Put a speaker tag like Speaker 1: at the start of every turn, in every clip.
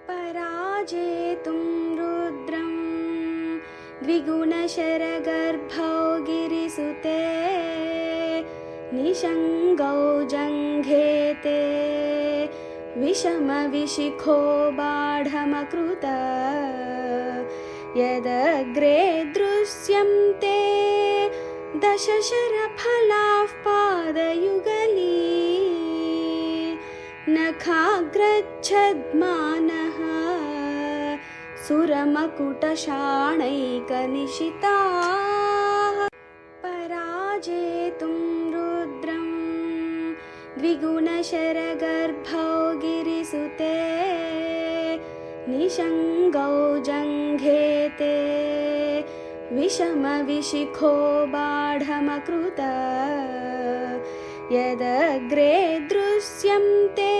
Speaker 1: पराजेतुं रुद्रं द्विगुणशरगर्भौ गिरिसुते निषङ्गौ जङ्घेते विषमविशिखो बाढमकृत यदग्रे दृश्यन्ते दशशरफलाः पादयुगली नखाग्रच्छद्मानः सुरमकुटशाणैकनिशिताः पराजेतुं रुद्रं द्विगुणशरगर्भौ गिरिसुते निषङ्गौ जङ्घेते विषमविशिखो बाढमकृत यदग्रे दृश्यन्ते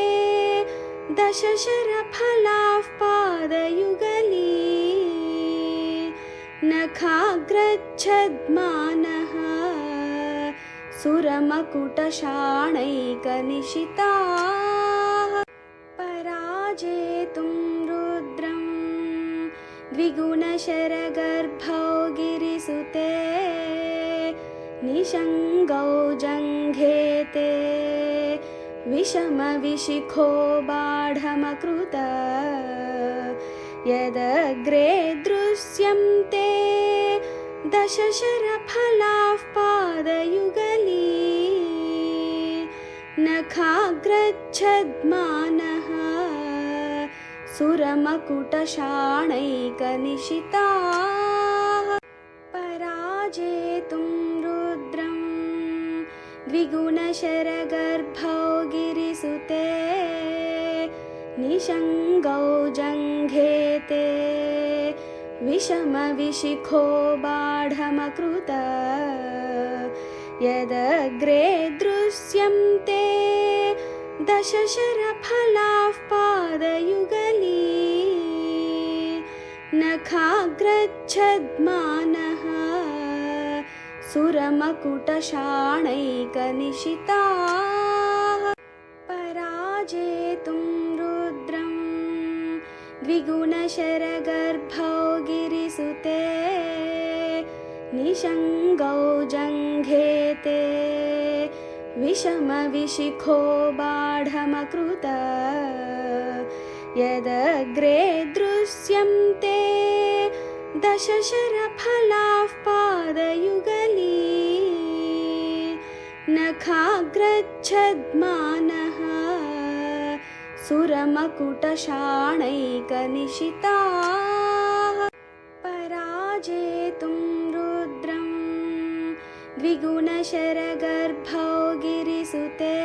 Speaker 1: दशशरफलाः पादयुगली नखाग्रच्छद्मानः सुरमकुटशाणैकनिशिताः पराजेतुं रुद्रं द्विगुणशरगर्भौ गिरिसुते निषङ्गौ जङ्घेते विषमविशिखो बाढमकृत यदग्रे दृश्यन्ते दशशरफलाः पादयुगली नखाग्रच्छद्मानः सुरमकुटशाणैकनिशिताः पराजेतुं रुद्रं द्विगुणशरगर्भौ गिरिसुते निषङ्गौ जङ्घेते विषमविशिखो बाढमकृत यदग्रे दृश्यन्ते दशशरफलाः पादयुगली नखाग्रच्छद्मानः सुरमकुटशाणैकनिशिताः पराजेतुं रुद्रं द्विगुणशरगर्भौ गिरिसुते निषङ्गौ जङ्घेते विषमविशिखो बाढमकृत यदग्रे दृश्यन्ते दशशरफलाः पादयुगली नखाग्रच्छद्मानः सुरमकुटशाणैकनिशिताः पराजेतुं रुद्रं द्विगुणशरगर्भौ गिरिसुते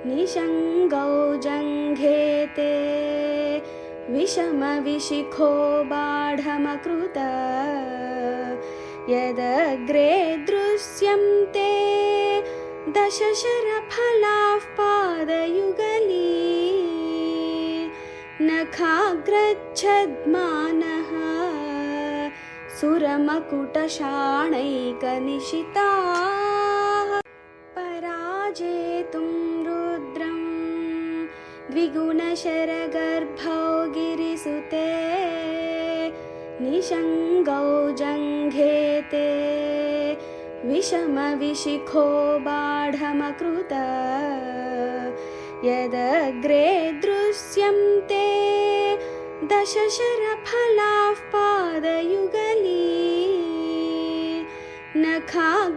Speaker 1: निषङ्गौ जङ्घेते विषमविशिखो बाढमकृत यदग्रे दृश्यन्ते दशशरफलाः पादयुगली नखाग्रच्छद्मानः सुरमकुटशाणैकनिशिताः पराजेतुं रुद्रं द्विगुणशरगर्भौ गिरिसुते निषङ्गौ जङ्घेते विषमविशिखो बाढमकृत यदग्रे दृश्यन्ते दशशरफलाः पादयुगली नखाग्रच्छद्मानः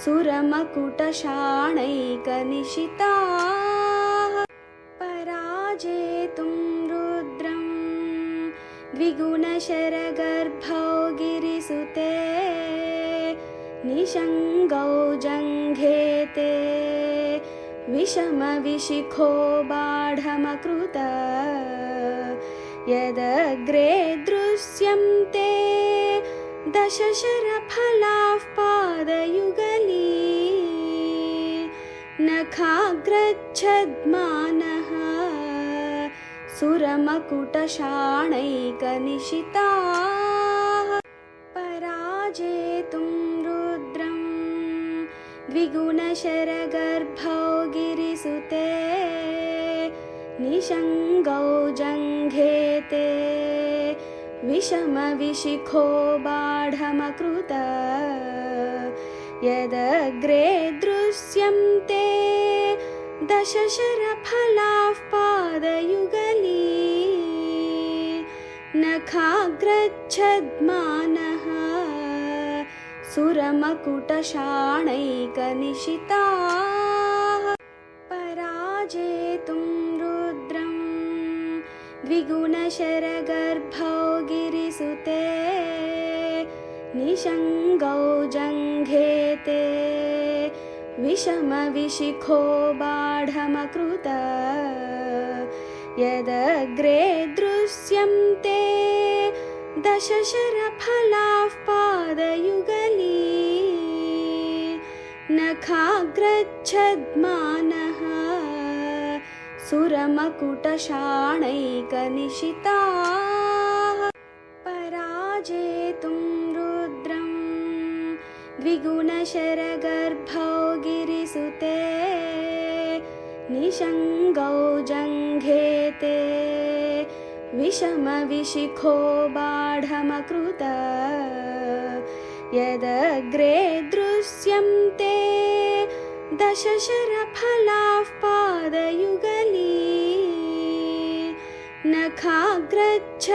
Speaker 1: सुरमकुटशाणैकनिशिताः पराजेतुं रुद्रं द्विगुणशरगर्भौ गिरिसुते निषङ्गौ जङ्घेते विषमविशिखो बाढमकृत यदग्रे दृश्यन्ते दशशरफलाः पादयुगली नखाग्रच्छद्मानः सुरमकुटशाणैकनिशिताः पराजेतुं रुद्रं द्विगुणशरगर्भौ गिरिसुते निषङ्गौ जङ्घेते विषमविशिखो बाढमकृत यदग्रे दृश्यन्ते दशशरफलाः पादयुगली नखाग्रच्छद्मानः सुरमकुटशाणैकनिशिताः पराजेतुं रुद्रं द्विगुणशरगर्भौ गिरिसुते निषङ्गौ जङ्घेते विषमविशिखो बाढमकृत यदग्रे दृश्यन्ते दशशरफलाः पादयुगली नखाग्रच्छद्मानः सुरमकुटशाणैकनिशिताः पराजेतुं रुद्रं द्विगुणशरगर्भौ गिरिसुते निषङ्गौ जङ्घेते विषमविशिखो बाढमकृत यदग्रे दृश्यन्ते दशशरफलाः पादयुगली नखाग्रच्छद्मानः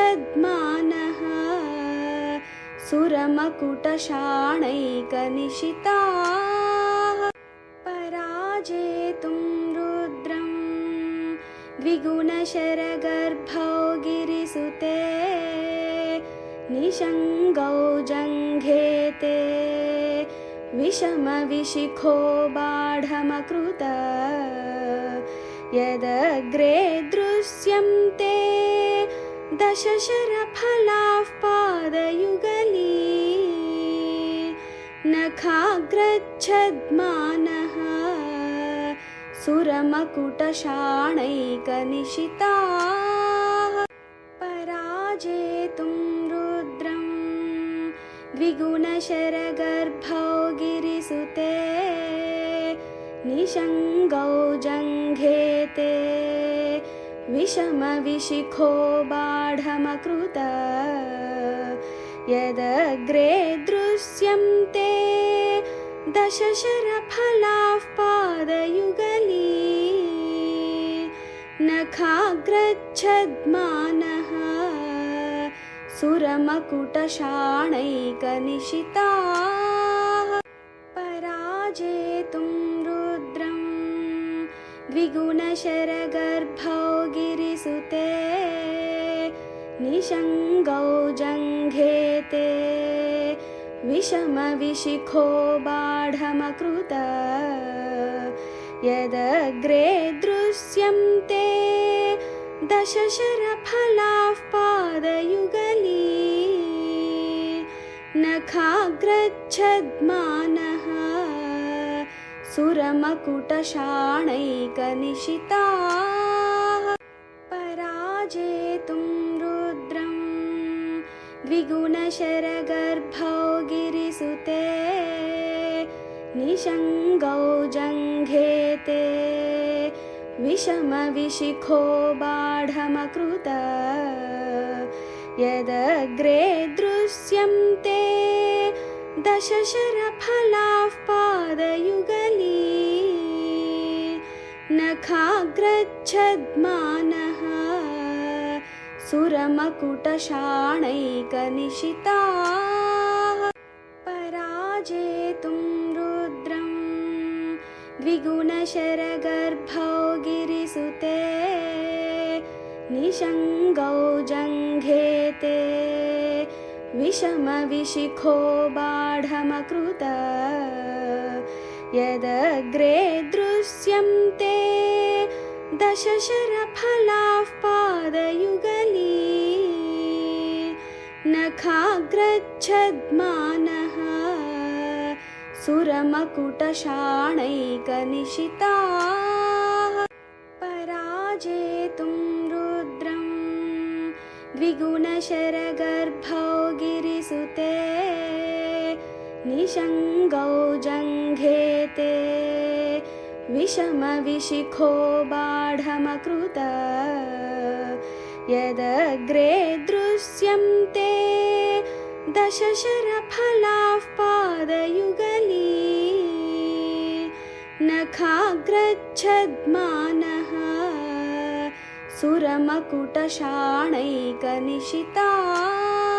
Speaker 1: सुरमकुटशाणैकनिशिताः पराजेतुं रुद्रं द्विगुणशरगर्भौ गिरिसुते निषङ्गौ जङ्घेते विषमविशिखो बाढमकृत यदग्रे दृश्यन्ते दशशरफलाः पादयुगली नखाग्रच्छद्मानः सुरमकुटशाणैकनिशिताः पराजेतुं रुद्रं द्विगुणशरगर्भौ गिरिसुते निषङ्गौ जङ्घेते विषमविशिखो बाढमकृत यदग्रे दृश्यन्ते दशशरफलाः पादयुगली नखाग्रच्छद्मानः सुरमकुटशाणैकनिशिताः पराजेतुं रुद्रं द्विगुणशरगर्भौ गिरिसुते निषङ्गौ जङ्घेते विषमविशिखो बाढमकृत यदग्रे दृश्यन्ते दशशरफलाः पादयुगली नखाग्रच्छद्मानः सुरमकुटशाणैकनिशिताः पराजेतुं रुद्रं द्विगुणशरगर्भौ गिरिसुते निषङ्गौ जङ्घेते विषमविशिखो बाढमकृत यदग्रे दृश्यन्ते दशशरफलाः पादयुगली नखाग्रच्छद्मानः सुरमकुटशाणैकनिशिताः पराजेतुं रुद्रं द्विगुणशरगर्भौ गिरिसुते निषङ्गौ जङ्घेते विषमविशिखो बाढमकृत यदग्रे दृश्यन्ते दशशरफलाः पादयुगली नखाग्रच्छद्मानः सुरमकुटशाणैकनिशिताः पराजेतुं रुद्रं द्विगुणशरगर्भौ गिरिसुते निषङ्गौ जङ्घेते विषमविशिखो बाढमकृत यदग्रे दृश्यन्ते दशशरफलाः पादयुगली नखाग्रच्छद्मानः सुरमकुटशाणैकनिशिताः